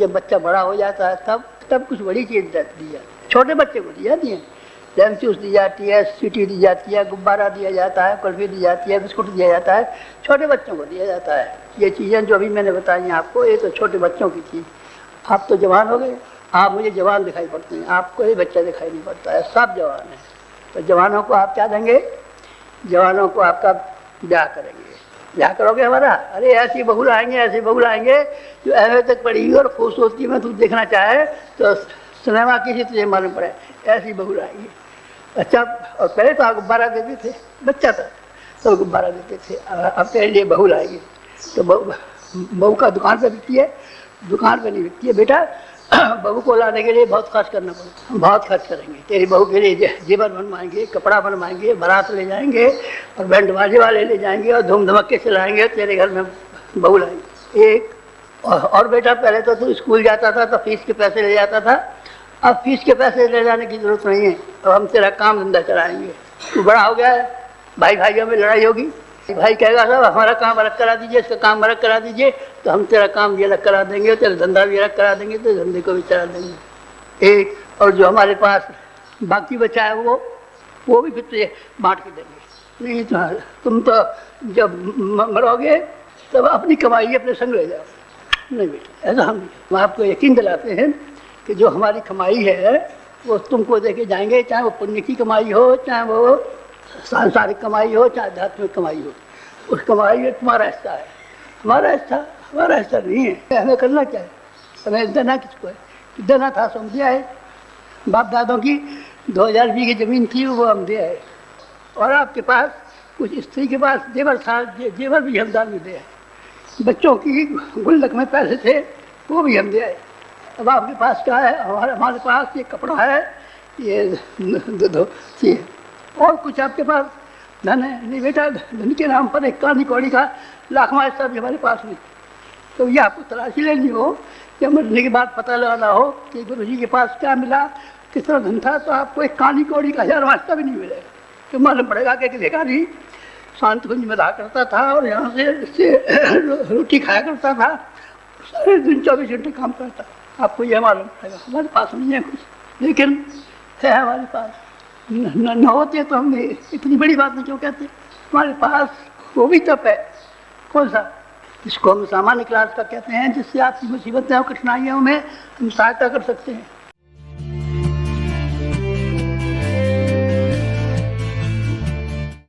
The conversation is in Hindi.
जब बच्चा बड़ा हो जाता है तब कुछ बड़ी चीज़ दी जाती है। छोटे बच्चे को दी जाती है, लेमन जूस दी जाती है, सीटी दी जाती है, गुब्बारा दिया जाता है, कुल्फी दी जाती है, बिस्कुट दिया जाता है, छोटे बच्चों को दिया जाता है। ये चीज़ें जो अभी मैंने बताई हैं आपको, ये तो छोटे बच्चों की चीज़। आप तो जवान हो गए, आप मुझे जवान दिखाई पड़ते हैं, आपको ये बच्चा दिखाई नहीं पड़ता है, सब जवान है। तो जवानों को आप क्या देंगे? जवानों को आपका ब्याह करेंगे। ब्याह करोगे हमारा? अरे ऐसी बहू लाएंगे, ऐसी बहू लाएंगे जो एमए तक पढ़ी और खूबसूरती में तू देखना चाहे तो सिनेमा किसी तुझे मालूम पड़े, ऐसी बहू लाएंगे। अच्छा, और पहले तो आप गुब्बारा देते थे, बच्चा था तो गुब्बारा देते थे, अब तेरे लिए बहू लाएंगे। तो बहू का दुकान पर बिकती है? दुकान पर नहीं बिकती है बेटा, बहू को लाने के लिए बहुत खर्च करना पड़ता, बहुत खर्च करेंगे। तेरी बहू के लिए जेवर बनवाएंगे, कपड़ा बनवाएंगे, बारात ले जाएंगे और बैंड बाजे वाले ले जाएंगे और धूम धमक्के से लाएंगे, तेरे घर में बहू लाएंगे। एक और बेटा, पहले तो तू स्कूल जाता था तो फीस के पैसे ले जाता था, अब फीस के पैसे ले जाने की जरूरत नहीं है, अब हम तेरा काम धंधा चलाएंगे। तू बड़ा हो गया है, भाई भाइयों में लड़ाई होगी, भाई कहेगा साहब हमारा काम अलग करा दीजिए, इसका काम अलग करा दीजिए, तो हम तेरा काम भी अलग करा देंगे, तेरा धंधा भी अलग करा देंगे, तो धंधे को भी चला देंगे। एक और जो हमारे पास बाकी बचा है वो भी फिर तुझे बांट के देंगे। नहीं तो तुम तो जब मरोगे तब अपनी कमाई अपने संग ले जाओ। नहीं बेटा, ऐसा हम आपको यकीन दिलाते हैं कि जो हमारी कमाई है वो तुमको दे के जाएंगे, चाहे वो पुण्य की कमाई हो, चाहे वो सांसारिक कमाई हो, चाहे आध्यात्मिक कमाई हो, उस कमाई में तुम्हारा हिस्सा है। हमारा हिस्सा नहीं है। हमें करना चाहिए, हमें देना किसको है? देना था सो हम दिया है। बाप दादों की 2000 बीघे जमीन थी, वो हम दिया है। और आपके पास कुछ स्त्री के पास जेवर था, जेवर भी हम दान में दिया है। बच्चों की गुल्लक में पैसे थे, वो भी हम दिया है। अब आपके पास क्या है? हमारे पास ये कपड़ा है, ये दो और कुछ आपके पास धन है नहीं बेटा। धन के नाम पर एक कानी कौड़ी का लाखवां हिस्सा भी हमारे पास नहीं। तो ये आपको तलाशी लेनी हो, या मरने के बाद पता लगाना हो कि गुरु जी के पास क्या मिला, किस तरह धन था, तो आपको एक कानी कौड़ी का 1000वां हिस्सा भी नहीं मिलेगा। तो मालूम पड़ेगा कि भिखारी शांत कुंज में रहा करता था और यहाँ से रोटी खाया करता था, सारे दिन 24 घंटे काम करता। आपको यह मालूम पड़ेगा। हमारे पास नहीं है कुछ, लेकिन है हमारे पास। न होते तो हम इतनी बड़ी बात नहीं क्यों कहते। हमारे पास वो भी तप है। कौन सा? जिसको हम सामान्य क्लास का कहते हैं, जिससे आपकी मुसीबतें और कठिनाइयों में हम सहायता कर सकते हैं।